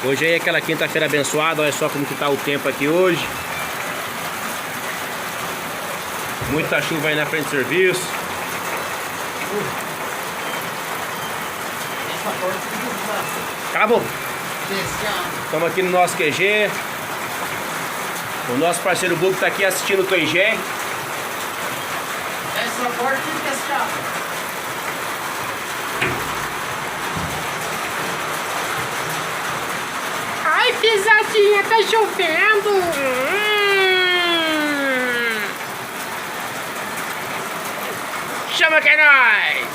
Hoje aí é aquela quinta-feira abençoada, olha só como que tá o tempo aqui hoje. Muita chuva aí na frente do serviço. Acabou. Estamos aqui no nosso QG. O nosso parceiro Bugo está aqui assistindo o QG. Essa porta tem que fechar. Ai, pisadinha, tá chovendo. Chama que é nóis!